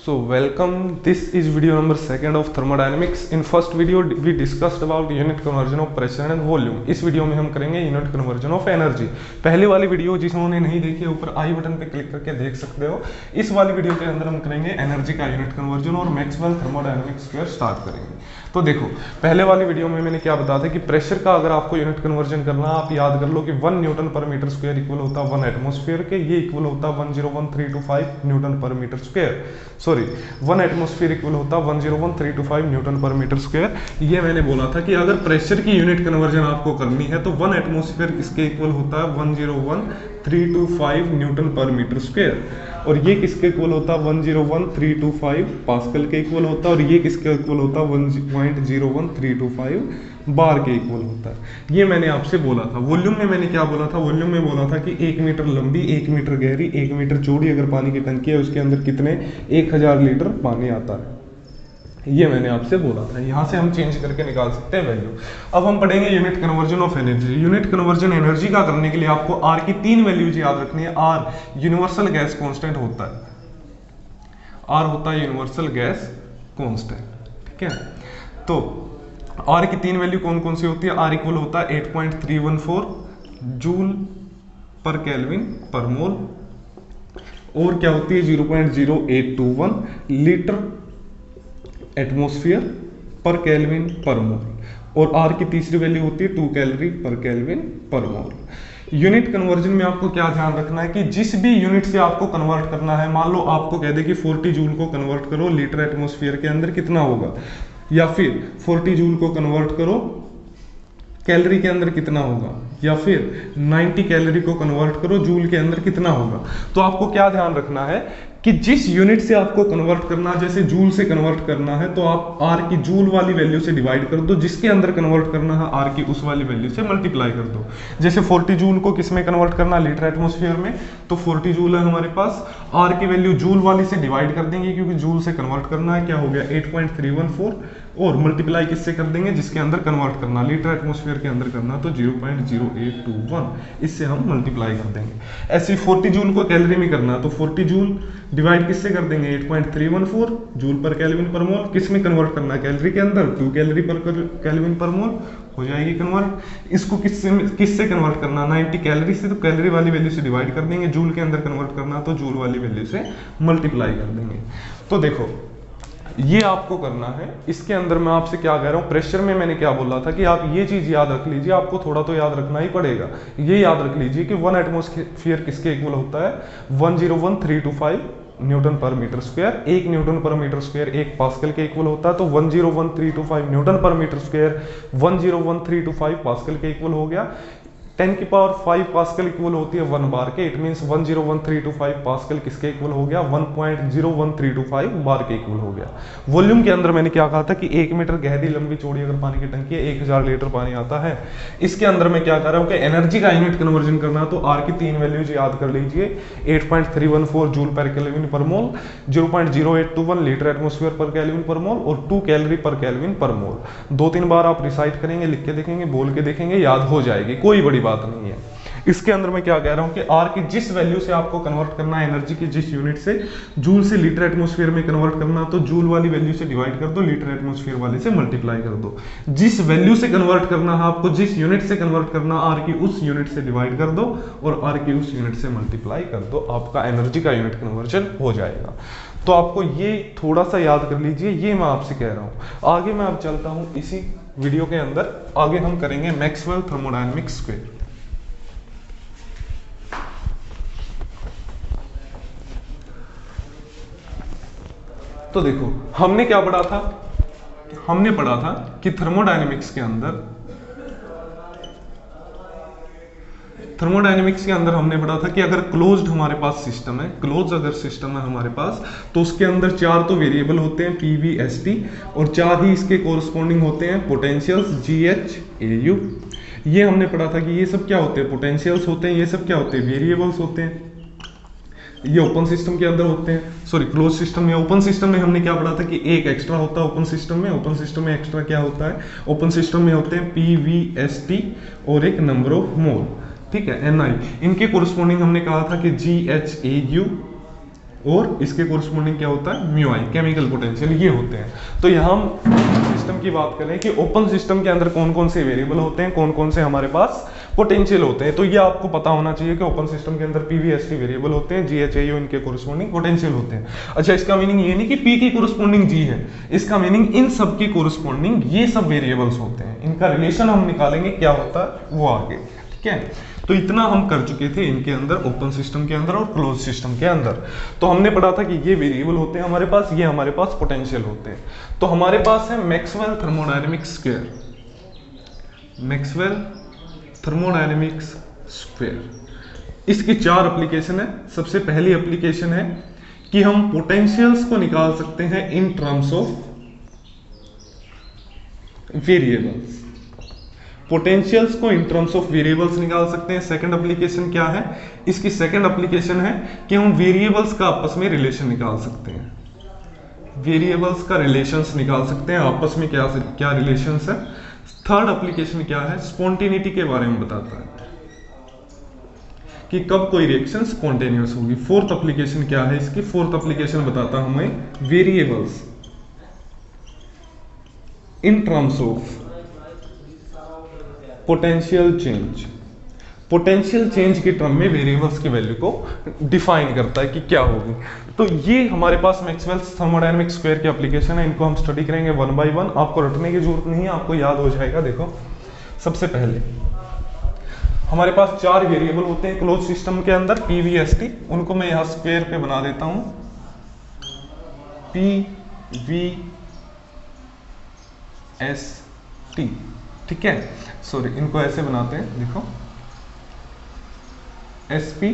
So welcome. This is video number second of thermodynamics. In first video we discussed about unit conversion of pressure and volume. इस video में हम करेंगे unit conversion of energy. पहले वाली video जिन्होंने नहीं देखी है ऊपर आई बटन पे क्लिक करके देख सकते हो। इस वाली वीडियो के अंदर हम करेंगे एनर्जी का यूनिट कन्वर्जन और मैक्सवेल थर्मोडायनामिक्स स्क्वायर स्टार्ट करेंगे। तो देखो पहले वाली वीडियो में मैंने क्या बताया था कि प्रेशर का अगर आपको यूनिट कन्वर्जन करना है, आप याद कर लो कि 1 Newton per metre square equal होता है 1 एटमॉस्फेयर के, ये इक्वल होता है 101,325 newton per metre square. Sorry 1 atmosphere equal होता है 101,325 न्यूटन पर मीटर स्क्वायर। ये मैंने बोला था कि अगर प्रेशर की यूनिट कन्वर्जन आपको करनी है तो 1 एटमॉस्फेयर किसके इक्वल होता है 101,325 न्यूटन पर मीटर स्क्वायर, और ये किसके इक्वल होता है 101,325 पास्कल के इक्वल होता है, और ये किसके इक्वल होता है 1.01325 बार के इक्वल होता है। ये मैंने आपसे बोला था। वॉल्यूम में मैंने क्या बोला था? वॉल्यूम में बोला था कि 1 मीटर लंबी, 1 मीटर गहरी, 1 मीटर चौड़ी अगर पानी की टंकी है उसके अंदर कितने 1000 लीटर पानी आता है। ये मैंने आपसे बोला था। यहाँ से हम चेंज करके निकाल सकते हैं वैल्यू। अब हम पढ़ेंगे unit conversion of energy. Unit conversion energy का करने के लिए आपको आर की 3 वैल्यूज याद रखनी है। आर यूनिवर्सल गैस कांस्टेंट होता है, आर होता है यूनिवर्सल गैस कांस्टेंट, ठीक है। तो आर की 3 वैल्यू कौन कौन सी होती है? आर इक्वल होता है 8.314 जूल पर केल्विन पर मोल, और क्या होती है 0.0821 लीटर एटमॉस्फेयर पर केल्विन पर मोल, और आर की तीसरी वैल्यू होती है 2 कैलोरी पर केल्विन पर मोल। यूनिट कन्वर्जन में आपको क्या ध्यान रखना है कि जिस भी यूनिट से आपको कन्वर्ट करना है, मान लो आपको कह दे कि 40 जूल को कन्वर्ट करो लीटर एटमॉस्फेयर के अंदर कितना होगा, या फिर 40 जूल को कन्वर्ट करो कैलोरी के अंदर कितना होगा, या फिर 90 कैलोरी को कन्वर्ट करो जूल के अंदर कितना होगा। तो आपको क्या ध्यान रखना है कि जिस यूनिट से आपको कन्वर्ट करना है, जैसे जूल से कन्वर्ट करना है तो आप आर की जूल वाली वैल्यू से डिवाइड कर दो, जिसके अंदर कन्वर्ट करना है आर की उस वाली वैल्यू से मल्टीप्लाई कर दो। जैसे 40 जूल को किस में कन्वर्ट करना है? लीटर एटमॉस्फेयर में, तो 40 जूल है हमारे पास, आर की वैल्यू जूल वाली से डिवाइड कर देंगे क्योंकि जूल से कन्वर्ट करना है, क्या हो गया 8.314, और मल्टीप्लाई किससे कर देंगे? जिसके अंदर कन्वर्ट करना, लीटर एटमॉस्फेयर के अंदर करना तो 0.0821, इससे हम मल्टीप्लाई कर देंगे। ऐसे 40 जूल को कैलोरी में करना तो 40 जूल डिवाइड किससे कर देंगे 8.314 जूल पर केल्विन पर मोल, किस में कन्वर्ट करना है? कैलोरी के अंदर, 2 कैलोरी पर केल्विन पर मोल हो जाएगी कन्वर्ट। इसको किससे कन्वर्ट करना? 90 कैलोरी से, तो कैलोरी वाली वैल्यू से डिवाइड कर देंगे, जूल के अंदर कन्वर्ट करना तो जूल वाली वैल्यू से मल्टीप्लाई कर देंगे। तो देखो ये आपको करना है। इसके अंदर मैं आपसे क्या कह रहा हूँ, प्रेशर में मैंने क्या बोला था कि आप ये चीज याद रख लीजिए, आपको थोड़ा तो याद रखना ही पड़ेगा। ये याद रख लीजिए कि 1 एटमॉस्फेयर किसके इक्वल होता है 101,325 newton per metre square. 1 Newton per metre square 1 pascal के इक्वल होता है, तो 101,325 newton per metre square 101,325 pascal के इक्वल हो गया। 10 की पावर 5 पास्कल इक्वल होती है 1 बार के, इट मींस 101,325 पास्कल किसके इक्वल हो गया 1.01325 बार के इक्वल हो गया। वॉल्यूम के अंदर मैंने क्या कहा था कि 1 मीटर गहरी लंबी चौड़ी अगर पानी की टंकी है 1000 लीटर पानी आता है। इसके अंदर मैं क्या कर रहा हूँ कि एनर्जी का यूनिट कन्वर्जन करना, तो आर की 3 वैल्यूज याद कर लीजिए 8.314 जूल पर केल्विन पर मोल, 0.0821 लीटर एटमॉस्फेयर पर केल्विन पर मोल, और 2 कैलोरी पर केल्विन पर मोल। 2-3 बार आप रिसाइट करेंगे, लिख के देखेंगे, बोल के देखेंगे, याद हो जाएगी, कोई बड़ी बात नहीं है। इसके अंदर मैं क्या कह रहा हूं कि आर की जिस वैल्यू से आपको कन्वर्ट करना है एनर्जी की, जिस यूनिट से, जूल से लीटर एटमॉस्फेयर में कन्वर्ट करना तो जूल वाली वैल्यू से डिवाइड कर दो, लीटर एटमॉस्फेयर वाले से मल्टीप्लाई कर दो। जिस वैल्यू से कन्वर्ट करना है आपको, जिस यूनिट से कन्वर्ट करना, आर की उस यूनिट से डिवाइड कर दो और आर की उस यूनिट से मल्टीप्लाई कर दो, आपका एनर्जी का यूनिट कन्वर्जन हो जाएगा। तो आपको ये थोड़ा सा याद कर लीजिए, ये मैं आपसे कह रहा हूं। आगे मैं अब चलता हूं इसी वीडियो के अंदर, आगे हम करेंगे मैक्सवेल थर्मोडायनामिक्स स्क्वायर। तो देखो हमने क्या पढ़ा था? हमने पढ़ा था कि थर्मोडायनामिक्स के अंदर हमने पढ़ा था कि अगर क्लोज्ड हमारे पास सिस्टम है, क्लोज अगर सिस्टम है हमारे पास, तो उसके अंदर 4 तो वेरिएबल होते हैं पी वी एस टी, और 4 ही इसके कोरस्पॉन्डिंग होते हैं potentials ji H A U. ये हमने पढ़ा था कि ये सब क्या होते हैं? पोटेंशियल्स होते हैं। ये सब क्या होते हैं? वेरिएबल्स होते हैं। ये ओपन सिस्टम के अंदर होते हैं, सॉरी क्लोज सिस्टम में। ओपन सिस्टम में हमने क्या पढ़ा था कि एक एक्स्ट्रा होता है ओपन सिस्टम में। ओपन सिस्टम में एक्स्ट्रा क्या होता है? ओपन सिस्टम में होते हैं पी वी एस टी और एक नंबर ऑफ मोल, ठीक है, एन आई। इनके कोरस्पॉन्डिंग हमने कहा था कि जी एच ए यू और इसके कोरिस्पोंडिंग क्या होता है, म्यू आई, केमिकल पोटेंशियल, ये होते हैं। तो यहाँ हम सिस्टम की बात करें कि ओपन सिस्टम के अंदर कौन कौन से वेरिएबल होते हैं, कौन कौन से हमारे पास पोटेंशियल होते हैं। तो ये आपको पता होना चाहिए कि ओपन सिस्टम के अंदर पीवी एस टी वेरिएबल होते हैं, जी एच ए यू इनके कोरिस्पोंडिंग पोटेंशियल होते हैं। अच्छा, इसका मीनिंग ये नहीं कि पी की कोरिस्पोंडिंग जी है, इसका मीनिंग इन सब की कोरिस्पोंडिंग ये सब वेरिएबल्स होते हैं, इनका रिलेशन हम निकालेंगे क्या होता है वो आगे, ठीक है। तो इतना हम कर चुके थे इनके अंदर, ओपन सिस्टम के अंदर और क्लोज सिस्टम के अंदर। तो हमने पढ़ा था कि ये वेरिएबल होते हैं हमारे पास, ये हमारे पास पोटेंशियल होते हैं। तो हमारे पास है Maxwell thermodynamic square, Maxwell thermodynamics square. इसकी 4 एप्लीकेशन है। सबसे पहली एप्लीकेशन है कि हम पोटेंशियल्स को निकाल सकते हैं in terms of variables, potentials को इन टर्म्स ऑफ वेरिएबल्स निकाल सकते हैं। सेकंड एप्लीकेशन क्या है, इसकी सेकंड एप्लीकेशन है कि हम वेरिएबल्स का आपस में रिलेशन निकाल सकते हैं, वेरिएबल्स का रिलेशंस निकाल सकते हैं आपस में, क्या क्या रिलेशंस है। थर्ड एप्लीकेशन क्या है, स्पॉन्टेनिटी के बारे में बताता है कि कब कोई रिएक्शन स्पॉन्टेनियस होगी। फोर्थ एप्लीकेशन क्या है इसकी, फोर्थ एप्लीकेशन बताता हमें variables in terms of potential change, potential change के टर्म में वेरिएबल्स की वैल्यू को डिफाइन करता है कि क्या होगी। तो ये हमारे पास मैक्सवेल्स थर्मोडायनेमिक स्क्वायर की एप्लीकेशन है, इनको हम स्टडी करेंगे 1 बाय 1। आपको रटने की जरूरत नहीं है, आपको याद हो जाएगा। देखो, सबसे पहले हमारे पास 4 वेरिएबल होते हैं क्लोज सिस्टम के अंदर, पी वी एस टी, उनको मैं यहां स्क्वायर पे बना देता हूं, पी वी एस टी, ठीक है। सॉरी, इनको ऐसे बनाते हैं, देखो एस पी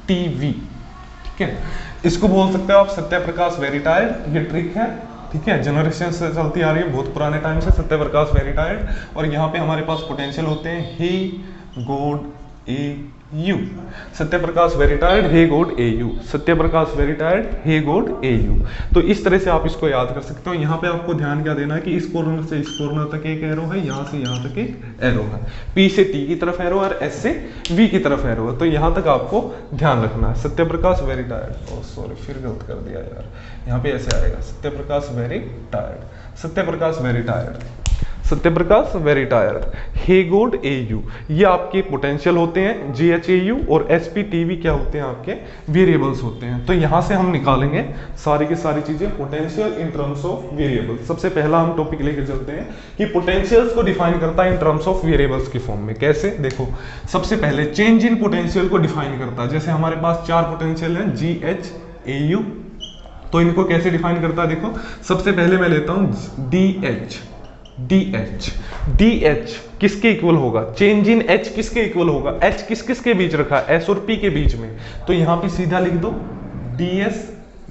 टी वी, ठीक है। इसको बोल सकते हो आप सत्य प्रकाश वेरिटायर्ड, ये ट्रिक है, ठीक है, जनरेशन से चलती आ रही है, बहुत पुराने टाइम से, सत्य प्रकाश वेरिटायर्ड। और यहाँ पे हमारे पास पोटेंशियल होते हैं हे god A you, Satya Prakash वेरिटायर्ड hey god A you, Satya Prakash वेरिटायर्ड hey god A you. तो इस तरह से आप इसको याद कर सकते हो। यहाँ पे आपको ध्यान क्या देना है कि इस कॉर्नर से इस कॉर्नर तक एक एरो है, यहाँ से यहाँ तक एक एरो है, पी से टी की तरफ एरो और एस से वी की तरफ एरो है। तो यहाँ तक आपको ध्यान रखना है। सत्य प्रकाश वेरिटायर्ड, ओह सॉरी फिर गलत कर दिया यार, यहाँ पे ऐसे आएगा सत्य प्रकाश वेरिटायर्ड, सत्य प्रकाश वेरिटायर्ड, सत्य प्रकाश वेरिटायर्ड हे गॉड ए यू, ये आपके पोटेंशियल होते हैं, जी एच ए यू, और एस पी टी वी क्या होते हैं, आपके वेरिएबल्स होते हैं। तो यहाँ से हम निकालेंगे सारी की सारी चीजें, potential in terms of variables. सबसे पहला हम टॉपिक लेके चलते हैं कि पोटेंशियल्स को डिफाइन करता है इन टर्म्स ऑफ वेरिएबल्स की फॉर्म में। कैसे, देखो, सबसे पहले चेंज इन पोटेंशियल को डिफाइन करता है। जैसे हमारे पास 4 पोटेंशियल है, जी एच ए यू, तो इनको कैसे डिफाइन करता है, देखो सबसे पहले मैं लेता हूं D H, D H, D H किसके इक्वल होगा, चेंज इन एच किसके इक्वल होगा, एच किस किस के बीच रखा है, एस और पी के बीच में। तो यहां पे सीधा लिख दो डी एस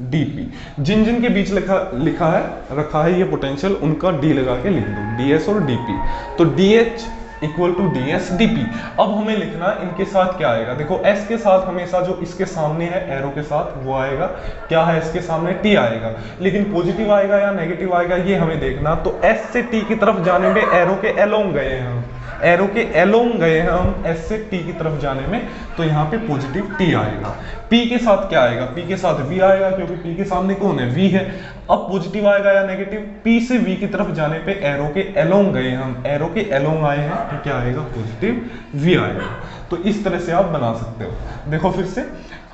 डी पी, जिन जिन के बीच लिखा है रखा है ये पोटेंशियल, उनका डी लगा के लिख दो, डी एस और डी पी। तो D H equal to D S D P. अब हमें लिखना इनके साथ क्या आएगा, देखो एस के साथ हमेशा जो इसके सामने है एरो के साथ वो आएगा, क्या है इसके सामने, टी आएगा। लेकिन पॉजिटिव आएगा या नेगेटिव आएगा ये हमें देखना। तो एस से टी की तरफ जाने में एरो के एलोंग गए हैं हम, एरो के एलोंग गए हैं हम एस से टी की तरफ जाने में, तो यहाँ पे पॉजिटिव टी आएगा। पी के साथ क्या आएगा, पी के साथ वी आएगा, क्योंकि पी के सामने कौन है, वी है। अब पॉजिटिव आएगा या नेगेटिव, पी से वी की तरफ जाने पे एरो के एलोंग गए हम, एरो के एलोंग आए हैं, तो क्या आएगा, पॉजिटिव वी आएगा। तो इस तरह से आप बना सकते हो। देखो फिर से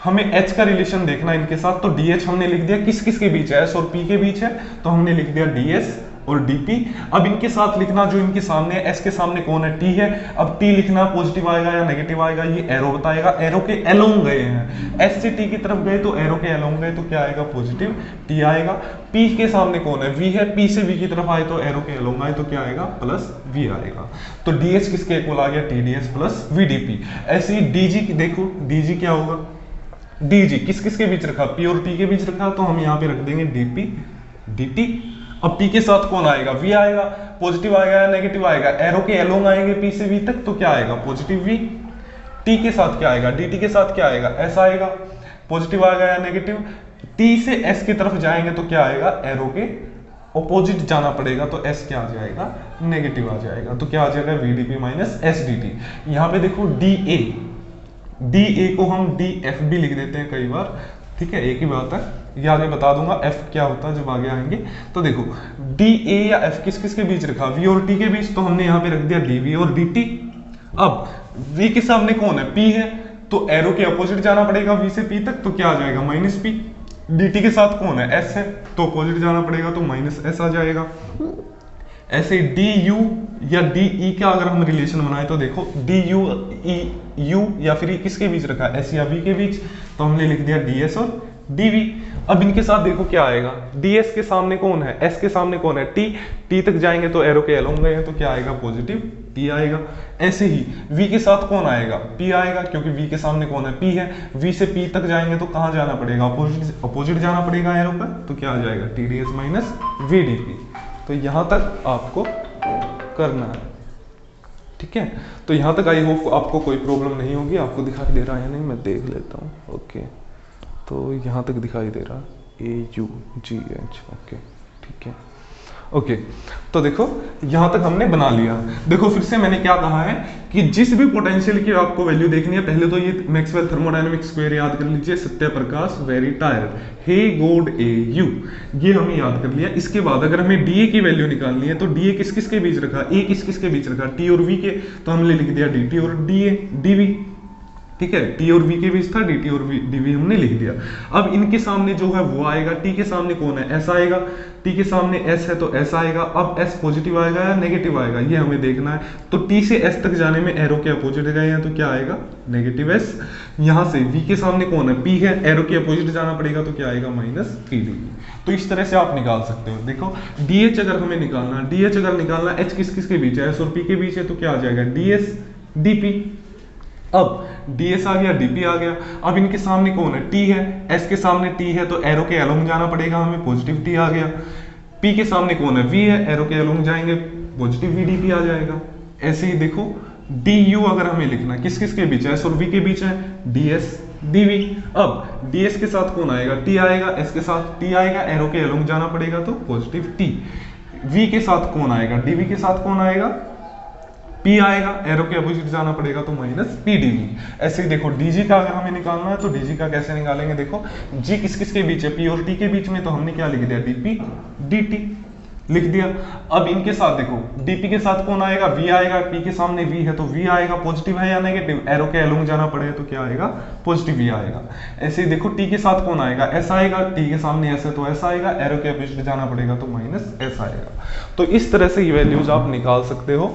हमें H का रिलेशन देखना है इनके साथ, तो DH हमने लिख दिया किस किस के बीच है, S और P के बीच है, तो हमने लिख दिया DS और DP। अब इनके साथ लिखना जो इनके सामने है, S के सामने कौन है, T है। अब T लिखना पॉजिटिव आएगा या नेगेटिव आएगा ये एरो बताएगा, एरो के एलोंग गए हैं, S से T की तरफ गए तो एरो के एलोंग गए, तो क्या आएगा, पॉजिटिव T आएगा। P के सामने कौन है, V है, P से V की तरफ आए तो एरो के एलोंग आए तो क्या आएगा, प्लस V आएगा। तो DH किसके इक्वल आ गया, TDS प्लस VDP। ऐसे ही DG की देखो, DG क्या होगा, DG किस किस के बीच रखा, P और T के बीच रखा, तो हम यहाँ पे रख देंगे DP DT। अब P के साथ कौन आएगा, V आएगा, पॉजिटिव आएगा या नेगेटिव आएगा, एरो के एलोंग आएंगे P से V तक, तो क्या आएगा, पॉजिटिव V। T के साथ क्या आएगा, DT के साथ क्या आएगा, S आएगा, पॉजिटिव आएगा या नेगेटिव। T से S की तरफ जाएंगे तो क्या आएगा, एरो के ऑपोजिट जाना पड़ेगा, तो S क्या आ जाएगा, नेगेटिव आ जाएगा, तो क्या आ जाएगा, VDP माइनस SDT। यहाँ पे देखो DA, DA को हम DF भी लिख देते हैं कई बार, ठीक है, एक ही बात है, ये आगे बता दूंगा एफ क्या होता है जब आगे आएंगे। तो देखो डी ए या एफ किस किस के बीच रखा, वी और टी के बीच, तो हमने यहाँ पे रख दिया डी वी और डी टी। अब वी के सामने कौन है, पी है, तो एरो के अपोजिट जाना पड़ेगा वी से पी तक, तो क्या आ जाएगा माइनस पी। डी टी के साथ कौन है, एस है, तो अपोजिट जाना पड़ेगा, तो माइनस एस आ जाएगा। ऐसे डी यू या डी ई का अगर हम रिलेशन बनाए तो देखो डी यू ई यू या फिर किसके बीच रखा है, एस या वी के बीच, तो हमने लिख दिया डी एस और डी वी। अब इनके साथ देखो क्या आएगा, डी एस के सामने कौन है, एस के सामने कौन है, टी, टी तक जाएंगे तो एरो के अलोंग गए हैं, तो क्या आएगा पॉजिटिव टी आएगा। ऐसे ही वी के साथ कौन आएगा, पी आएगा, क्योंकि वी के सामने कौन है, पी है, वी से पी तक जाएंगे तो कहाँ जाना पड़ेगा, अपोजिट जाना पड़ेगा एरो पर, तो क्या आ जाएगा T D S minus V D P. तो यहां तक आपको करना है, ठीक है। तो यहां तक आई होप आपको कोई प्रॉब्लम नहीं होगी। आपको दिखाई दे रहा है या नहीं, मैं देख लेता हूँ। ओके, तो यहां तक दिखाई दे रहा है, ए यू जी एच, ओके ठीक है। ओके, तो देखो यहां तक हमने बना लिया। देखो फिर से मैंने क्या कहा है कि जिस भी पोटेंशियल की आपको वैल्यू देखनी है, पहले तो ये मैक्सवेल थर्मोडायनेमिक स्क्वायर याद कर लीजिए, Satyaprakash very tired, hey god A U, ये हमें याद कर लिया। इसके बाद अगर हमें डी ए की वैल्यू निकालनी है, तो डी ए किस किस के बीच रखा, ए किस किस के बीच रखा, टी और वी के, तो हमने लिख दिया डी टी और डी ए डी वी, ठीक है। टी और वी के बीच था, डी टी और डी वी हमने लिख दिया। अब इनके सामने जो है वो आएगा, टी के सामने कौन है, एस आएगा, टी के सामने एस है तो एस आएगा। अब एस पॉजिटिव आएगा या नेगेटिव आएगा, ये हमें देखना है। तो टी से एस तक जाने में एरो के अपोजिट गए हैं, तो क्या आएगा नेगेटिव एस। यहां से वी के सामने कौन है, पी है, एरो के अपोजिट जाना पड़ेगा, तो क्या आएगा माइनस पी डी। तो इस तरह से आप निकाल सकते हो। देखो डी एच अगर हमें निकालना, डी एच अगर निकालना, एच किस किस के बीच है, एस और पी के बीच है, तो क्या आ जाएगा डी एस डी पी। अब ds आ गया, dp आ गया। अब इनके सामने कौन है, t है, s के सामने t है, तो एरो के अलोंग जाना पड़ेगा हमें, पॉजिटिव t आ गया। p के सामने कौन है, v है, एरो के अलोंग जाएंगे, पॉजिटिव vdp आ जाएगा। ऐसे ही देखो du अगर हमें लिखना, किस किस के बीच है, s और v के बीच है, ds dv। अब ds के साथ कौन आएगा, t आएगा, s के साथ t आएगा, एरो के अलोंग जाना पड़ेगा, तो पॉजिटिव t। v के साथ कौन आएगा, dv के साथ कौन आएगा, P आएगा, एरो के अपोजिट जाना पड़ेगा, तो माइनस पी डी वी। ऐसे ही देखो dg का अगर हमें निकालना है, तो dg का कैसे निकालेंगे, देखो g किस किस के बीच है, p और t के बीच में, तो हमने क्या लिख दिया dp dt लिख दिया। अब इनके साथ देखो dp के साथ कौन आएगा, v आएगा, p के सामने v है तो v आएगा, पॉजिटिव है या नेगेटिव, एरो के अलोंग जाना पड़ेगा, तो क्या आएगा पॉजिटिव v आएगा। ऐसे ही देखो t के साथ कौन आएगा, s आएगा, t के सामने s है तो s आएगा, एरो के अपोजिट जाना पड़ेगा, तो माइनस s आएगा। तो इस तरह से ये वैल्यूज आप निकाल सकते हो,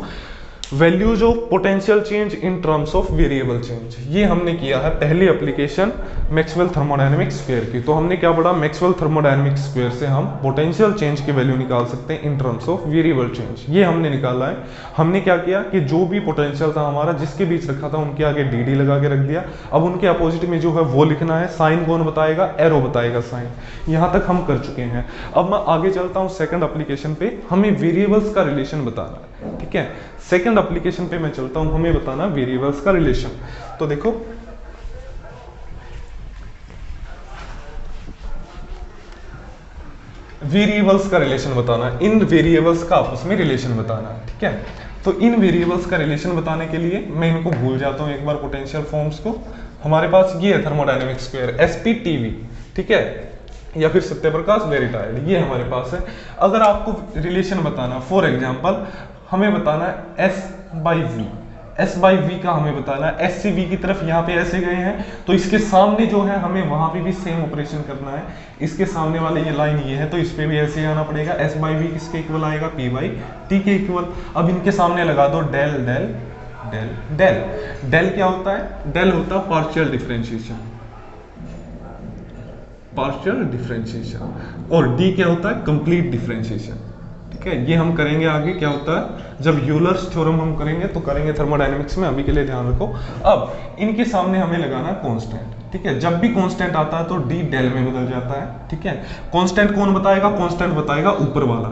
values of potential change in terms of variable change. ये हमने किया है पहली एप्लीकेशन मैक्सवेल थर्मोडायनेमिक स्क्वायर की। तो हमने क्या पढ़ा, मैक्सवेल थर्मोडायनेमिक स्क्वायर से हम पोटेंशियल चेंज की वैल्यू निकाल सकते हैं in terms of variable change. ये हमने निकाला है। हमने क्या किया कि जो भी पोटेंशियल था हमारा, जिसके बीच रखा था, उनके आगे डी डी लगा के रख दिया। अब उनके अपोजिट में जो है वो लिखना है, साइन कौन बताएगा, एरो बताएगा साइन। यहाँ तक हम कर चुके हैं। अब मैं आगे चलता हूँ सेकंड एप्लीकेशन पे, हमें वेरिएबल्स का रिलेशन बताना है, ठीक है। सेकंड एप्लीकेशन पे मैं चलता हूं, हमें बताना वेरिएबल्स का रिलेशन। तो देखो वेरिएबल्स का रिलेशन बताना, इन वेरिएबल्स का आपस में रिलेशन बताना है, ठीक है। तो इन वेरिएबल्स का रिलेशन बताने के लिए मैं इनको भूल जाता हूं एक बार, पोटेंशियल फॉर्म्स को। हमारे पास ये है थर्मोडायनेमिक स्क्वायर SPTV, ठीक है, या फिर सत्यप्रकाश वेरी टायर्ड, ये हमारे पास है। अगर आपको रिलेशन बताना, फॉर एग्जांपल हमें बताना है S बाई V का हमें बताना है, S से V की तरफ यहाँ पे ऐसे गए हैं, तो इसके सामने जो है हमें वहां पे भी सेम ऑपरेशन करना है। इसके सामने वाले ये लाइन ये है, तो इस पे भी ऐसे आना पड़ेगा। S बाई V किसके इक्वल आएगा, P बाई T के इक्वल। अब इनके सामने लगा दो del del del del. Del क्या होता है, डेल होता है पार्शियल डिफरेंशिएशन, पार्शियल डिफरेंशिएशन, और D क्या होता है, कंप्लीट डिफरेंशिएशन, ठीक है। ये हम करेंगे आगे, क्या होता है जब यूलर्स थ्योरम हम करेंगे तो करेंगे थर्मोडायनेमिक्स में, अभी के लिए ध्यान रखो। अब इनके सामने हमें लगाना कांस्टेंट, ठीक है। जब भी कांस्टेंट आता है तो डी डेल में बदल जाता है, ठीक है। कांस्टेंट कौन बताएगा, कांस्टेंट बताएगा ऊपर वाला।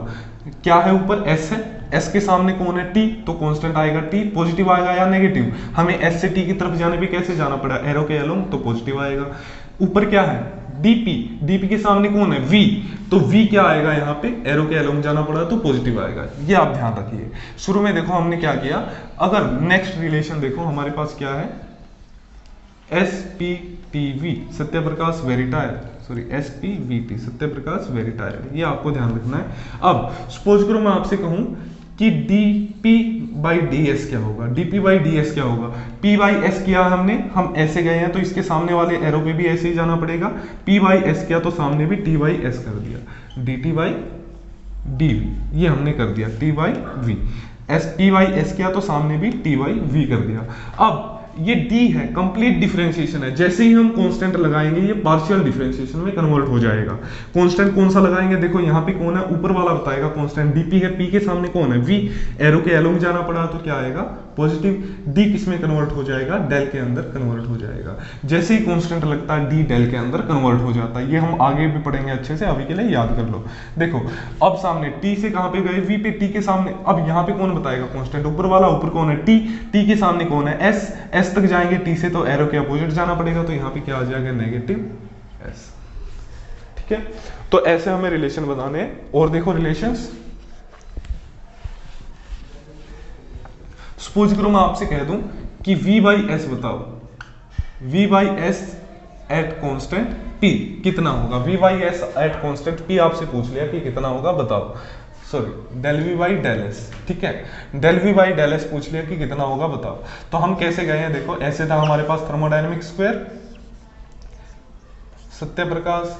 क्या है ऊपर, एस है, एस के सामने कौन है, टी, तो कांस्टेंट आएगा टी। पॉजिटिव आएगा या नेगेटिव, हमें एस से टी की तरफ जाने पे कैसे जाना पड़ा, एरो के अलोंग, तो पॉजिटिव आएगा। ऊपर क्या है, डीपी, डीपी के सामने कौन है, वी, तो वी क्या आएगा यहाँ पे, एरो के अलोंग जाना पड़ा तो पॉजिटिव आएगा। ये आप ध्यान रखिए। शुरू में देखो हमने क्या किया, अगर नेक्स्ट रिलेशन देखो हमारे पास क्या है, SPTV TV Satya Prakash वेरिटायर, sorry SPVT Satya Prakash वेरिटायर, ये आपको ध्यान रखना है। अब सपोज करो मैं आपसे कहूं कि dP/ds क्या होगा, dP/ds क्या होगा, P/s किया हमने, हम ऐसे गए हैं तो इसके सामने वाले एरो पे भी ऐसे ही जाना पड़ेगा, P/s किया तो सामने भी T/s कर दिया, dt/dv ये हमने कर दिया, T/v, P/s किया तो सामने भी T/v कर दिया। अब ये d है, कंप्लीट डिफरेंशिएशन है, जैसे ही हम कांस्टेंट लगाएंगे ये पार्शियल डिफरेंशिएशन में कन्वर्ट हो जाएगा। कांस्टेंट कौन सा लगाएंगे, देखो यहाँ पे कौन है, ऊपर वाला बताएगा कांस्टेंट dp है, p के सामने कौन है v, एरो के एलोंग जाना पड़ा तो क्या आएगा पॉजिटिव, d किस में कन्वर्ट हो जाएगा, डेल के अंदर कन्वर्ट हो जाएगा। जैसे ही कांस्टेंट लगता है d डेल के अंदर कन्वर्ट हो जाता है, ये हम आगे भी पढ़ेंगे अच्छे से, अभी के लिए याद कर लो। देखो अब सामने t से कहाँ पे गए, v पे, t के सामने, अब यहाँ पे कौन बताएगा कांस्टेंट, ऊपर वाला, ऊपर कौन है t के सामने कौन है s तक जाएंगे t से तो एरो के अपोजिट जाना पड़ेगा, तो यहाँ पे क्या आ जाएगा नेगेटिव s, ठीक है। तो ऐसे हमें रिलेशन बनाने हैं। और देखो रिलेशंस, सपोज करो मैं आपसे कह दूं कि v/s बताओ, v/s एट कांस्टेंट p कितना होगा, v/s एट कांस्टेंट p आपसे पूछ लिया कि कितना होगा बताओ, सॉरी del v/s, ठीक है, del v/s पूछ लिया कि कितना होगा बताओ। तो हम कैसे गए हैं, देखो ऐसे था हमारे पास थर्मोडायनेमिक स्क्वायर, सत्य प्रकाश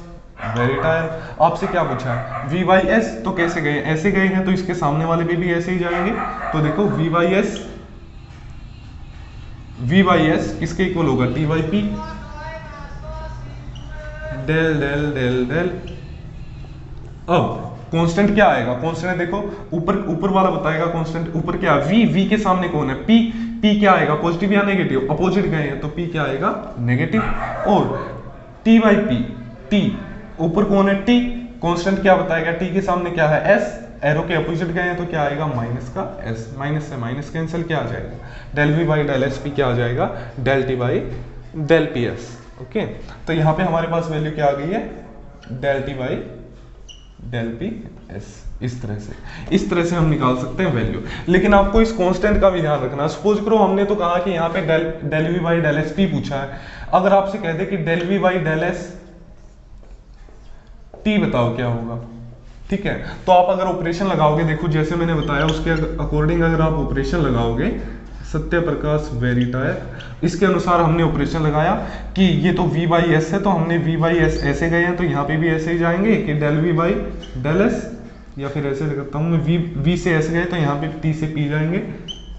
वेरिटायर, आपसे क्या पूछा है v/s, तो कैसे गए, ऐसे गए हैं तो इसके सामने वाले पे भी ऐसे ही जाएंगे। तो देखो v/s किसके इक्वल होगा, T/p, del del del del. अब कांस्टेंट क्या आएगा, कांस्टेंट देखो ऊपर वाला बताएगा कांस्टेंट, ऊपर क्या v के सामने कौन है p क्या आएगा पॉजिटिव या नेगेटिव, अपोजिट गए हैं तो p क्या आएगा नेगेटिव, और T/p, t ऊपर कौन है t, कांस्टेंट क्या बताएगा, t के सामने क्या है s, एरो के अपोजिट गए हैं तो क्या आएगा माइनस का s, माइनस से माइनस कैंसिल, क्या आ जाएगा del v/s p क्या आ जाएगा del t/del ps, ओके। तो यहाँ पे हमारे पास वैल्यू क्या आ गई है del t/del ps, इस तरह से हम निकाल सकते हैं वैल्यू। लेकिन आपको इस कांस्टेंट का भी ध्यान रखना। सपोज करो हमने तो कहा कि यहाँ पे del v/s p पूछा है, अगर आपसे कह दे कि del v/s t बताओ क्या होगा, ठीक है, तो आप अगर ऑपरेशन लगाओगे, देखो जैसे मैंने बताया उसके अकॉर्डिंग अगर आप ऑपरेशन लगाओगे, सत्य प्रकाश वेरिटायर, इसके अनुसार हमने ऑपरेशन लगाया कि ये तो v/s है, तो हमने v/s ऐसे गए हैं तो यहाँ पे भी ऐसे ही जाएंगे कि del v/s, या फिर ऐसे करता हूँ मैं v से ऐसे गए तो यहाँ पे t से p जाएंगे,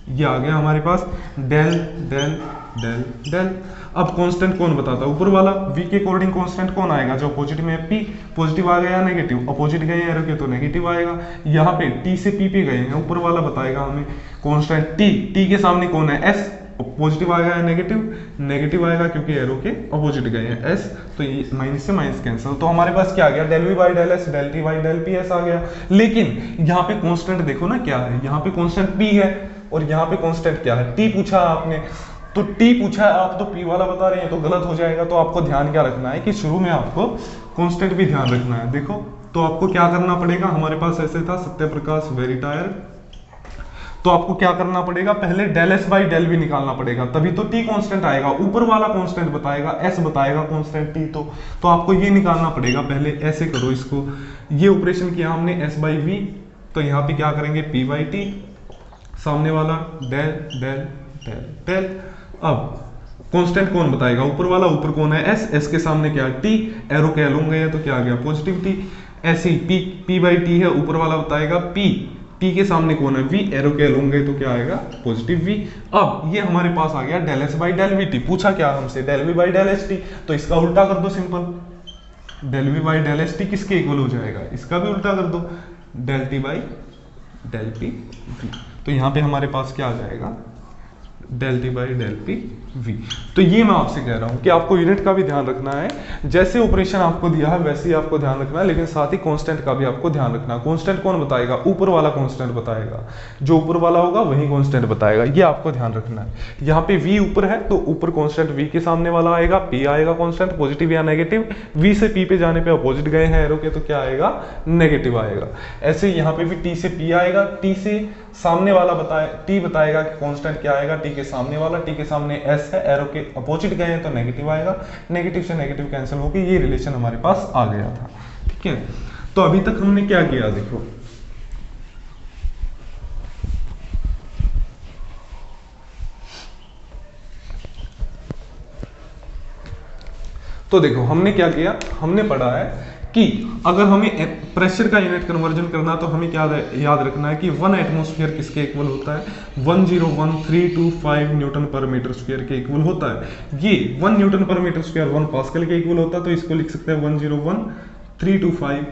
ये आ गया हमारे पास डेल डेल डेल डेल। अब कांस्टेंट कौन बताता है, ऊपर वाला v के अकॉर्डिंग कांस्टेंट कौन आएगा, जो अपोजिट में है p, पॉजिटिव आ गया नेगेटिव, अपोजिट गए एरो के तो नेगेटिव आएगा। यहाँ पे t से p पे गए हैं, ऊपर वाला बताएगा हमें कांस्टेंट t के सामने कौन है s, पॉजिटिव आएगा या नेगेटिव आएगा क्योंकि एरो के अपोजिट गए हैं s, तो ये माइनस से माइनस कैंसिल, तो हमारे पास क्या आ गया del v/s del t/del ps आ गया। लेकिन यहाँ पे कांस्टेंट देखो ना क्या है, यहाँ पे कांस्टेंट p है और यहाँ पे कांस्टेंट क्या है t पूछा आपने, तो t पूछा है, आप तो p वाला बता रहे हैं तो गलत हो जाएगा। तो आपको ध्यान क्या रखना है कि शुरू में आपको कांस्टेंट भी ध्यान रखना है। देखो तो आपको क्या करना पड़ेगा, हमारे पास ऐसे था सत्य प्रकाश वेरिटायर, तो आपको क्या करना पड़ेगा, पहले del s/del v निकालना पड़ेगा, तभी तो t कांस्टेंट आएगा। ऊपर वाला कांस्टेंट बताएगा, s बताएगा कांस्टेंट t, तो आपको ये निकालना पड़ेगा। पहले ऐसे करो इसको, ये ऑपरेशन किया हमने s/v, तो यहाँ पे क्या करेंगे p/t, सामने वाला डेल डेल डेल डेल। अब कांस्टेंट कौन बताएगा, ऊपर वाला, ऊपर कौन है s के सामने क्या t, एरो के एलोंग गए तो क्या आ गया पॉजिटिव t, ऐसे ही p/t है, ऊपर वाला बताएगा p के सामने कौन है v, एरो के एलोंग गए तो क्या आएगा पॉजिटिव v। अब ये हमारे पास आ गया del s/del vt, पूछा क्या हमसे del v/del st, तो इसका उल्टा कर दो सिंपल, del v/del st किसके इक्वल हो जाएगा, इसका भी उल्टा कर दो del t/del p v, तो यहाँ पे हमारे पास क्या आ जाएगा del t/del p v। तो ये मैं आपसे कह रहा हूँ कि आपको यूनिट का भी ध्यान रखना है, जैसे ऑपरेशन आपको दिया है वैसे ही आपको ध्यान रखना है, लेकिन साथ ही कांस्टेंट का भी आपको ध्यान रखना है। कांस्टेंट कौन बताएगा, ऊपर वाला कांस्टेंट बताएगा, जो ऊपर वाला होगा वही कांस्टेंट बताएगा, ये आपको ध्यान रखना है। यहाँ पे v ऊपर है तो ऊपर कांस्टेंट v के सामने वाला आएगा, p आएगा कांस्टेंट पॉजिटिव या नेगेटिव, v से p पे जाने पे अपोजिट गए हैं एरो के तो क्या आएगा नेगेटिव आएगा। ऐसे यहाँ पे भी t से p आएगा, t से सामने वाला t बताएगा कि कांस्टेंट क्या आएगा, t के सामने वाला, टी के सामने एस है, एरो के अपोजिट गए हैं तो नेगेटिव आएगा, नेगेटिव से नेगेटिव कैंसिल होकर ये रिलेशन हमारे पास आ गया था। ठीक है, तो अभी तक हमने क्या किया देखो, तो देखो हमने क्या किया, हमने पढ़ा है कि अगर हमें प्रेशर का यूनिट कन्वर्जन करना तो हमें क्या याद रखना है कि 1 एटमॉस्फेयर किसके इक्वल होता है, 101,325 न्यूटन पर मीटर स्क्वायर के इक्वल होता है। ये 1 Newton per metre square 1 pascal के इक्वल होता है, तो इसको लिख सकते हैं 101,325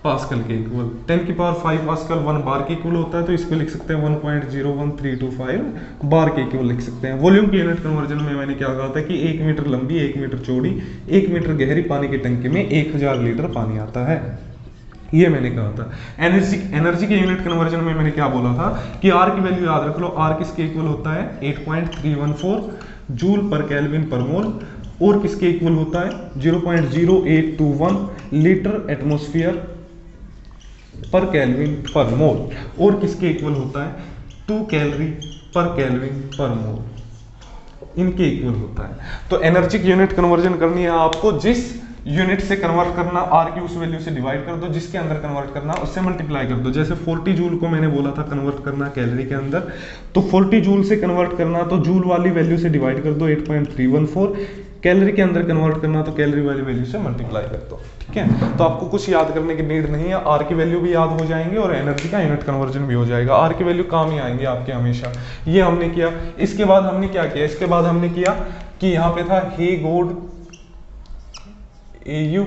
पास्कल के इक्वल। 10 की पावर 5 पास्कल 1 बार के इक्वल होता है, तो इसको लिख सकते हैं 1.01325 बार के इक्वल लिख सकते हैं। वॉल्यूम के यूनिट कन्वर्जन में मैंने क्या कहा था कि 1 मीटर लंबी, 1 मीटर चौड़ी, 1 मीटर गहरी पानी की टंकी में 1000 लीटर पानी आता है, ये मैंने कहा था। एनर्जी के यूनिट कन्वर्जन में मैंने क्या बोला था कि आर की वैल्यू याद रख लो, आर किसके इक्वल होता है 8.314 जूल पर केल्विन पर मोल, और किसके इक्वल होता है 0.0821 लीटर एटमॉस्फेयर पर केल्विन पर मोल, और किसके इक्वल होता है 2 कैलोरी पर केल्विन पर मोल, इनके इक्वल होता है। तो एनर्जी की यूनिट कन्वर्जन करनी है आपको, जिस यूनिट से कन्वर्ट करना आर की उस वैल्यू से डिवाइड कर दो, जिसके अंदर कन्वर्ट करना उससे मल्टीप्लाई कर दो। जैसे 40 जूल को मैंने बोला था कन्वर्ट करना कैलोरी के अंदर, तो 40 जूल से कन्वर्ट करना तो जूल वाली वैल्यू से डिवाइड कर दो 8.314, कैलोरी के अंदर कन्वर्ट करना तो कैलोरी वाली वैल्यू से मल्टीप्लाई कर दो। ठीक है, तो आपको कुछ याद करने की नीड नहीं है, आर की वैल्यू भी याद हो जाएंगे और एनर्जी का यूनिट कन्वर्जन भी हो जाएगा। आर की वैल्यू काम ही आएंगे आपके हमेशा, ये हमने किया। इसके बाद हमने क्या किया, इसके बाद हमने किया कि यहाँ पे था हे गोड AU,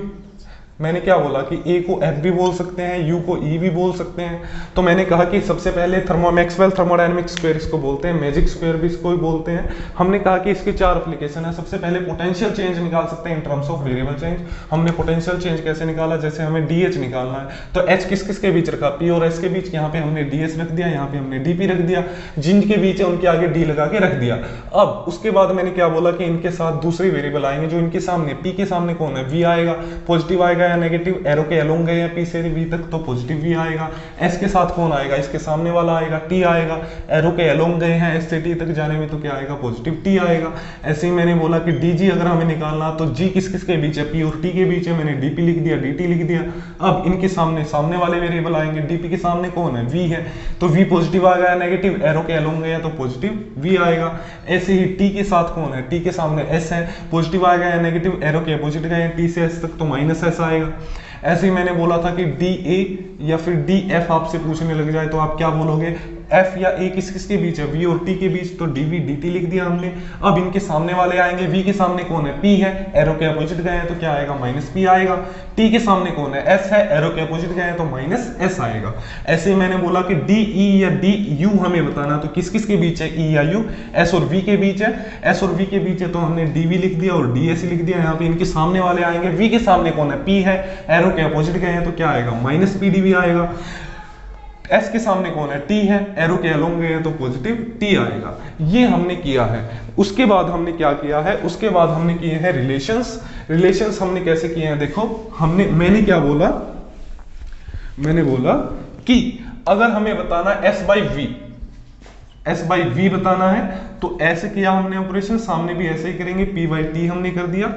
मैंने क्या बोला कि ए को एफ भी बोल सकते हैं, यू को ई भी बोल सकते हैं। तो मैंने कहा कि सबसे पहले मैक्सवेल थर्मोडायनेमिक स्क्वायर इसको बोलते हैं, मैजिक स्क्वायर भी इसको ही बोलते हैं। हमने कहा कि इसके 4 एप्लीकेशन है। सबसे पहले पोटेंशियल चेंज निकाल सकते हैं in terms of variable change. हमने पोटेंशियल चेंज कैसे निकाला, जैसे हमें डीएच निकालना है तो एच किस किस के बीच रखा, पी और एस के बीच, यहाँ पे हमने डीएस रख दिया, यहाँ पे हमने डीपी रख दिया, जिनके बीच है उनके आगे डी लगा के रख दिया। अब उसके बाद मैंने क्या बोला कि इनके साथ दूसरी वेरिएबल आएंगे जो इनके सामने, पी के सामने कौन है, वी आएगा, पॉजिटिव आएगा या नेगेटिव, एरो के अलोंग गए हैं पी से वी तक तो पॉजिटिव वी आएगा। एस के साथ कौन आएगा, इसके सामने वाला आएगा, टी आएगा, एरो के अलोंग गए हैं एस से टी तक जाने में तो क्या आएगा, पॉजिटिव टी आएगा। ऐसे ही मैंने बोला कि डी जी अगर हमें निकालना तो जी किस किस के बीच है, पी और टी के बीच है, मैंने डीपी लिख दिया, डी टी लिख दिया। अब इनके सामने वाले वेरिएबल आएंगे, डीपी के सामने कौन है, वी है, तो वी पॉजिटिव आ गया, नेगेटिव, एरो के अलोंग गया तो पॉजिटिव वी आएगा। ऐसे ही टी के साथ कौन है, टी के सामने एस है, पॉजिटिव आ गया, नेगेटिव, एरो के अपोजिट गए टी से एस तक तो माइनस एस आएगा। ऐसे ही मैंने बोला था कि डी ए या फिर डी एफ आपसे पूछने लग जाए तो आप क्या बोलोगे, एफ या ए किस किस के बीच है, वी और टी के बीच, तो डी वी डी टी लिख दिया हमने। अब इनके सामने वाले आएंगे, वी के सामने कौन है, पी है, एरो के अपोजिट गए हैं तो क्या आएगा, माइनस पी आएगा। टी के सामने कौन है, एस है, एरो के अपोजिट गए हैं तो माइनस एस आएगा। ऐसे ही मैंने बोला कि डी ई या डी यू हमें बताना तो किस किस के बीच है, ई या यू, एस और वी के बीच है, एस और वी के बीच है तो हमने डी वी लिख दिया और डी एस लिख दिया। यहाँ पे इनके सामने वाले आएंगे, वी के सामने कौन है, पी है, एरो के अपोजिट गए हैं तो क्या आएगा, माइनस पी डी वी आएगा। एस के सामने कौन है, टी है, एरो के अलोंग गए हैं तो पॉजिटिव टी आएगा। ये हमने किया है। उसके बाद हमने क्या किया है, उसके बाद हमने किए हैं रिलेशंस हमने कैसे किए हैं देखो, मैंने क्या बोला, मैंने बोला कि अगर हमें बताना एस बाई वी बताना है तो ऐसे किया हमने ऑपरेशन, सामने भी ऐसे ही करेंगे, पी बाई टी हमने कर दिया,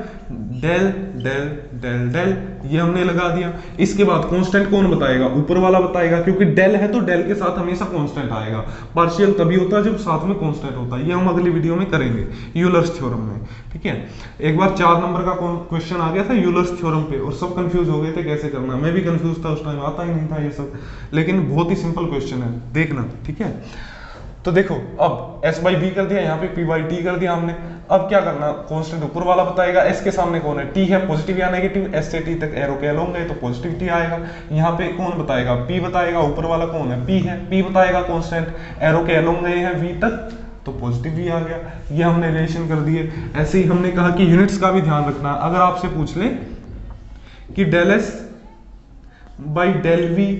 डेल डेल डेल डेल ये हमने लगा दिया। इसके बाद कांस्टेंट कौन बताएगा, ऊपर वाला बताएगा, क्योंकि डेल है तो डेल के साथ हमेशा कांस्टेंट आएगा। पार्शियल तभी होता है जब साथ में कांस्टेंट होता है, ये हम अगली वीडियो में करेंगे यूलर्स थ्योरम में। ठीक है, एक बार 4 नंबर का क्वेश्चन आ गया था यूलर्स थ्योरम पे और सब कंफ्यूज हो गए थे कैसे करना, मैं भी कंफ्यूज था उस टाइम, आता ही नहीं था ये सब, लेकिन बहुत ही सिंपल क्वेश्चन है, देखना। ठीक है, तो देखो अब s बाई बी कर दिया, यहाँ पे p बाई टी कर दिया हमने। अब क्या करना, कांस्टेंट ऊपर वाला बताएगा, s के सामने कौन है, t है, पॉजिटिव या नेगेटिव, s से t तक एरो के अलोंग गए तो पॉजिटिव t आएगा। यहाँ पे कौन बताएगा, p बताएगा, ऊपर वाला कौन है, p है, p बताएगा कांस्टेंट, एरो के अलोंग गए हैं v तक तो पॉजिटिव v आ गया। ये हमने रिलेशन कर दिए। ऐसे ही हमने कहा कि यूनिट्स का भी ध्यान रखना, अगर आपसे पूछ ले कि del s by del v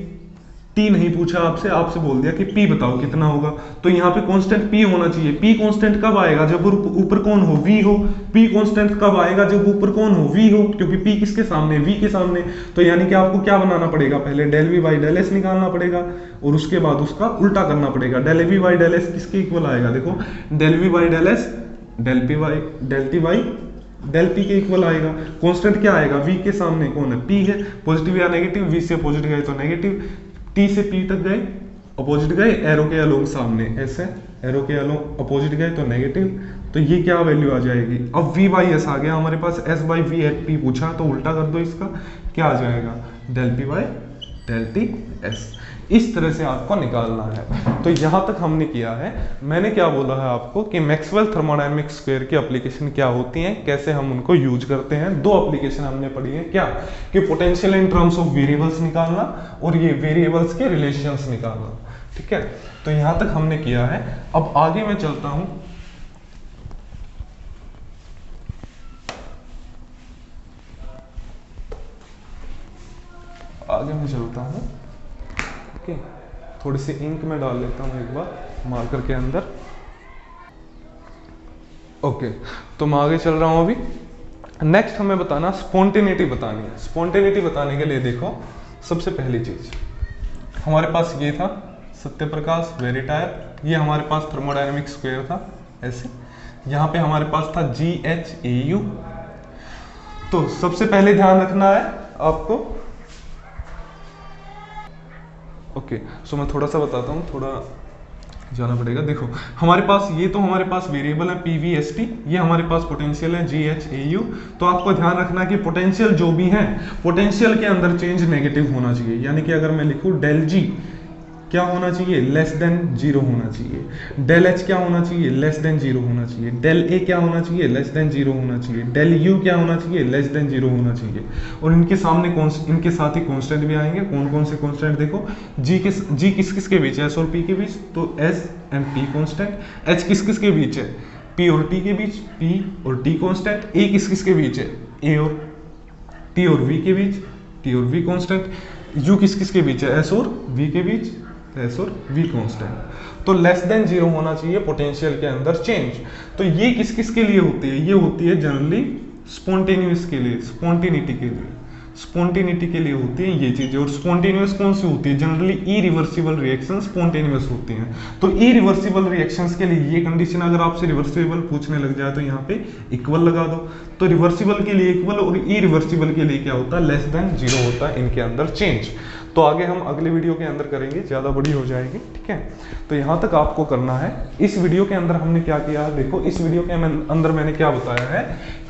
T नहीं पूछा आपसे, आपसे बोल दिया कि पी बताओ कितना होगा, तो यहाँ पे कांस्टेंट पी होना चाहिए। पी कांस्टेंट कब आएगा, जब ऊपर कौन हो, वी हो। पी कांस्टेंट कब आएगा, जब ऊपर कौन हो, वी हो, क्योंकि पी किसके सामने, वी के सामने। तो यानी कि आपको क्या बनाना पड़ेगा, पहले del V by del S निकालना पड़ेगा और उसके बाद उसका उल्टा करना पड़ेगा। Del V by del S किसके इक्वल आएगा, देखो del V by del S del P by del T by del P के इक्वल आएगा। कांस्टेंट क्या आएगा, वी के सामने कौन है, पी है, पॉजिटिव या नेगेटिव, वी से अपोजिट गए तो नेगेटिव, टी से पी तक गए अपोजिट गए, एरो के अलोंग सामने ऐसे, एरो के अलोंग अपोजिट गए तो नेगेटिव, तो ये क्या वैल्यू आ जाएगी। अब v बाई एस आ गया हमारे पास, s by V at P पूछा तो उल्टा कर दो इसका, क्या आ जाएगा, del P by del T S. इस तरह से आपको निकालना है। तो यहां तक हमने किया है। मैंने क्या बोला है आपको कि मैक्सवेल थर्मोडायनेमिक स्क्वायर की एप्लीकेशन क्या होती हैं, कैसे हम उनको यूज करते हैं। दो एप्लीकेशन हमने पढ़ी है, क्या कि potential in terms of variables निकालना और ये वेरिएबल्स के रिलेशंस निकालना, ठीक है। तो यहां तक हमने किया है। अब आगे मैं चलता हूं, ओके। थोड़ी सी इंक में डाल लेता हूं एक बार मार्कर के अंदर, ओके। तो मैं आगे चल रहा हूं। अभी नेक्स्ट हमें बताना स्पॉन्टेनिटी बतानी है। स्पॉन्टेनिटी बताने के लिए देखो, सबसे पहली चीज हमारे पास ये था सत्य प्रकाश वेरिटायर, ये हमारे पास थर्मोडायनेमिक स्क्वायर था ऐसे, यहाँ पे हमारे पास था GHAU। तो सबसे पहले ध्यान रखना है आपको, ओके। सो मैं थोड़ा सा बताता हूँ, थोड़ा जाना पड़ेगा। देखो हमारे पास ये तो हमारे पास वेरिएबल है PVST, ये हमारे पास पोटेंशियल है GHAU। तो आपको ध्यान रखना कि पोटेंशियल जो भी है, पोटेंशियल के अंदर चेंज नेगेटिव होना चाहिए। यानी कि अगर मैं लिखूं डेल G क्या होना चाहिए, लेस देन 0 होना चाहिए। डेल H क्या होना चाहिए, लेस देन 0 होना चाहिए। डेल A क्या होना चाहिए, लेस देन 0 होना चाहिए। डेल U क्या होना चाहिए, लेस देन 0 होना चाहिए। और इनके सामने इनके साथ ही कांस्टेंट भी आएंगे। कौन कौन से कांस्टेंट, देखो G किस किस के बीच है, S और P के बीच, तो S and P constant. H किस किस के बीच है, P और T के बीच, P और T कांस्टेंट। A किस किस के बीच है, A और T और V के बीच, T और V कांस्टेंट। U किस किस के बीच है, S और V के बीच, S और V कांस्टेंट। तो लेस देन 0 होना चाहिए पोटेंशियल के अंदर चेंज। तो ये किस किस के लिए होती है, ये होती है जनरली स्पॉन्टेनियस के लिए, स्पॉन्टेनिटी के लिए, स्पॉन्टेनिटी के लिए होती है ये चीजें। और स्पॉन्टेनियस कौन सी होती है, जनरली इरिवर्सिबल रिएक्शन स्पॉन्टेनियस होती हैं। तो इरिवर्सिबल रिएक्शंस के लिए ये कंडीशन, अगर आपसे रिवर्सिबल पूछने लग जाए तो यहाँ पे इक्वल लगा दो। तो रिवर्सिबल के लिए इक्वल और इरिवर्सिबल के लिए क्या होता है, लेस देन 0 होता है इनके अंदर चेंज। तो आगे हम अगले वीडियो के अंदर करेंगे, ज़्यादा बड़ी हो जाएगी, ठीक है। तो यहाँ तक आपको करना है। इस वीडियो के अंदर हमने क्या किया है, देखो इस वीडियो के अंदर मैंने क्या बताया है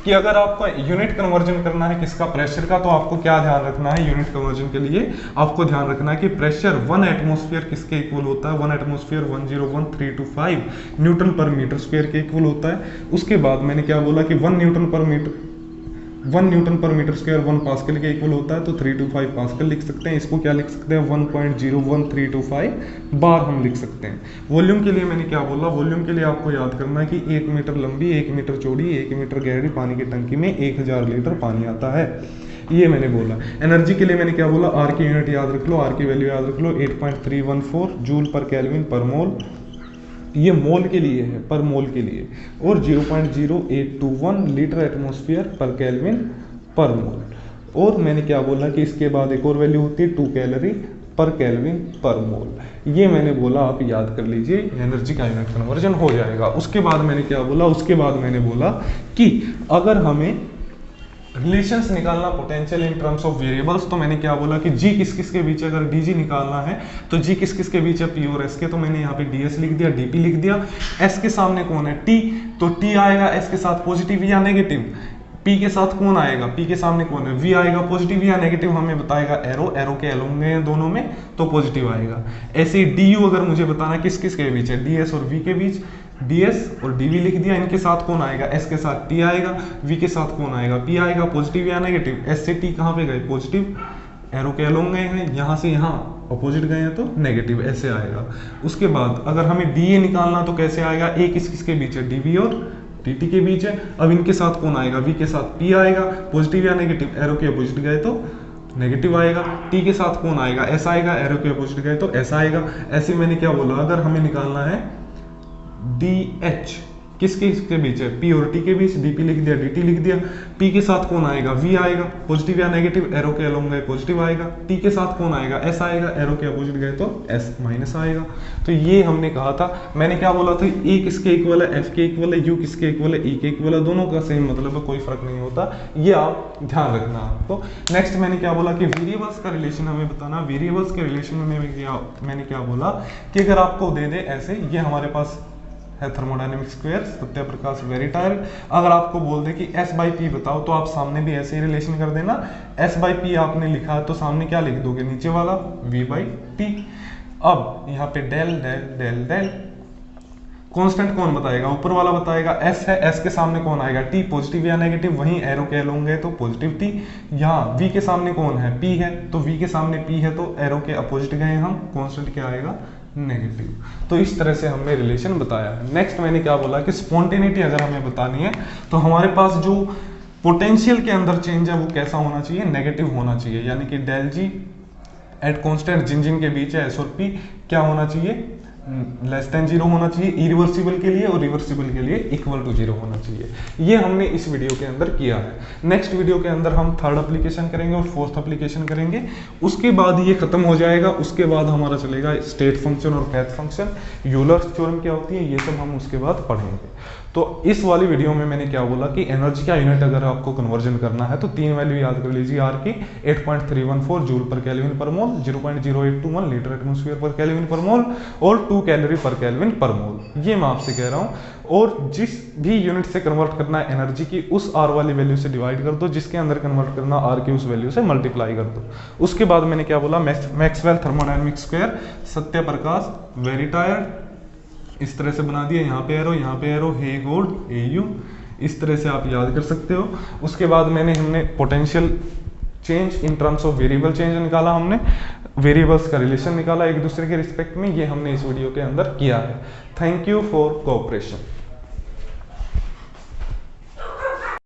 कि अगर आपको यूनिट कन्वर्जन करना है किसका, प्रेशर का, तो आपको क्या ध्यान रखना है यूनिट कन्वर्जन के लिए, आपको ध्यान रखना है कि प्रेशर 1 एटमॉस्फेयर किसके इक्वल होता है, 1 atmosphere 101,325 newton per metre square के इक्वल होता है। उसके बाद मैंने क्या बोला कि 1 Newton per metre square 1 pascal के इक्वल होता है। तो 325 पास्कल लिख सकते हैं। इसको क्या लिख सकते हैं, 1.01325 बार हम लिख सकते हैं। वॉल्यूम के लिए मैंने क्या बोला, वॉल्यूम के लिए आपको याद करना है कि 1 मीटर लंबी, 1 मीटर चौड़ी, 1 मीटर गहरी पानी की टंकी में 1000 लीटर पानी आता है, ये मैंने बोला। एनर्जी के लिए मैंने क्या बोला, आर की यूनिट याद रख लो, आर की वैल्यू याद रख लो, 8.314 जूल पर केल्विन पर मोल, ये मोल के लिए है, पर मोल के लिए। और 0.0821 लीटर एटमॉस्फेयर पर केल्विन पर मोल। और मैंने क्या बोला कि इसके बाद एक और वैल्यू होती है 2 कैलोरी पर केल्विन पर मोल। ये मैंने बोला, आप याद कर लीजिए, एनर्जी का यूनिट कन्वर्जन हो जाएगा। उसके बाद मैंने क्या बोला, उसके बाद मैंने बोला कि अगर हमें रिलेशंस निकालना potential in terms of variables, तो मैंने क्या बोला कि G किस किस के बीच है, अगर DG निकालना है तो G किस किस के बीच है, P और S के। तो मैंने यहाँ पे DS लिख दिया, DP लिख दिया। S के सामने कौन है, T, तो T आएगा S के साथ पॉजिटिव या नेगेटिव। P के साथ कौन आएगा, P के सामने कौन है, V आएगा, पॉजिटिव या नेगेटिव हमें बताएगा एरो, एरो के अलोंग में दोनों में, तो पॉजिटिव आएगा। ऐसे ही DU अगर मुझे बताना किस किस के बीच है, DS और V के बीच, DS और DV लिख दिया। इनके साथ कौन आएगा, S के साथ T आएगा, V के साथ कौन आएगा, P आएगा, पॉजिटिव या नेगेटिव। S से T कहाँ पे गए, पॉजिटिव, एरो के अलोंग गए हैं, यहाँ से यहाँ अपोजिट गए हैं तो नेगेटिव, ऐसे आएगा। उसके बाद अगर हमें DA निकालना तो कैसे आएगा, A किस किस के बीच है, DV और DT के बीच है। अब इनके साथ कौन आएगा, V के साथ P आएगा, पॉजिटिव या नेगेटिव, एरो के अपोजिट गए तो नेगेटिव आएगा। टी के साथ कौन आएगा, ऐसा आएगा, एरो के अपोजिट गए तो ऐसा आएगा। ऐसे मैंने क्या बोला, अगर हमें निकालना है डी एच किसके बीच है, पी और टी के बीच, डीपी लिख दिया, डीटी लिख दिया। पी के साथ कौन आएगा, वी आएगा, पॉजिटिव या नेगेटिव, एरो के अलोंग गए पॉजिटिव आएगा। टी के साथ कौन आएगा, एस आएगा, एरो के अपोजिट गए तो एस माइनस आएगा। तो ये हमने कहा था, मैंने क्या बोला था, ए किसके इक्वल है, एफ के इक्वल है, यू किसके इक्वल है, ई के इक्वल है, दोनों का सेम मतलब है, कोई फर्क नहीं होता, ये आप ध्यान रखना आपको। नेक्स्ट मैंने क्या बोला कि वेरिएबल्स का रिलेशन हमें बताना। वेरिएबल्स के रिलेशन में मैंने क्या बोला कि अगर आपको दे दे ऐसे, ये हमारे पास है thermodynamic square, Satya Prakash very tired. अगर आपको बोल दे कि S बाई पी बताओ, तो आप सामने भी ऐसे ही रिलेशन कर देना। S बाई पी आपने लिखा तो सामने क्या लिख दोगे, नीचे वाला V बाई टी। अब यहाँ पे del del del del, constant कौन बताएगा, ऊपर वाला बताएगा, S है, S के सामने कौन आएगा, T, पॉजिटिव या नेगेटिव, वहीं एरो के अलोंग गए तो पॉजिटिव T। यहाँ V के सामने कौन है, P है, तो V के सामने P है तो एरो के अपोजिट गए हम, कांस्टेंट क्या आएगा, नेगेटिव। तो इस तरह से हमने रिलेशन बताया। नेक्स्ट मैंने क्या बोला कि स्पॉन्टेनिटी अगर हमें बतानी है तो हमारे पास जो पोटेंशियल के अंदर चेंज है वो कैसा होना चाहिए, नेगेटिव होना चाहिए। यानी कि डेल जी एट कांस्टेंट जिन जिन के बीच है एस और पी क्या होना चाहिए, लेस देन जीरो होना चाहिए इरिवर्सिबल के लिए, और रिवर्सिबल के लिए इक्वल टू जीरो होना चाहिए। ये हमने इस वीडियो के अंदर किया है। नेक्स्ट वीडियो के अंदर हम थर्ड एप्लीकेशन करेंगे और फोर्थ एप्लीकेशन करेंगे, उसके बाद ये खत्म हो जाएगा। उसके बाद हमारा चलेगा स्टेट फंक्शन और पैथ फंक्शन, यूलर्स थ्योरम क्या होती है, ये सब हम उसके बाद पढ़ेंगे। तो इस वाली वीडियो में मैंने क्या बोला कि एनर्जी का यूनिट अगर आपको कन्वर्जन करना है तो तीन वैल्यू याद कर लीजिए आर की, 8.314 जूल पर केल्विन पर मोल, 0.0821 लीटर एटमॉस्फेयर पर केल्विन पर मोल और 2 कैलोरी पर केल्विन पर मोल। ये मैं आपसे कह रहा हूँ। और जिस भी यूनिट से कन्वर्ट करना है एनर्जी की, उस आर वाली वैल्यू से डिवाइड कर दो, जिसके अंदर कन्वर्ट करना आर की उस वैल्यू से मल्टीप्लाई कर दो। उसके बाद मैंने क्या बोला, Maxwell thermodynamic square, Satya Prakash very tired, इस तरह से बना दिया, यहाँ पे arrow, hey gold A U, इस तरह से आप याद कर सकते हो। उसके बाद हमने potential change in terms of variable change निकाला, हमने वेरिएबल्स का रिलेशन निकाला एक दूसरे के रिस्पेक्ट में, ये हमने इस वीडियो के अंदर किया है। Thank you for cooperation.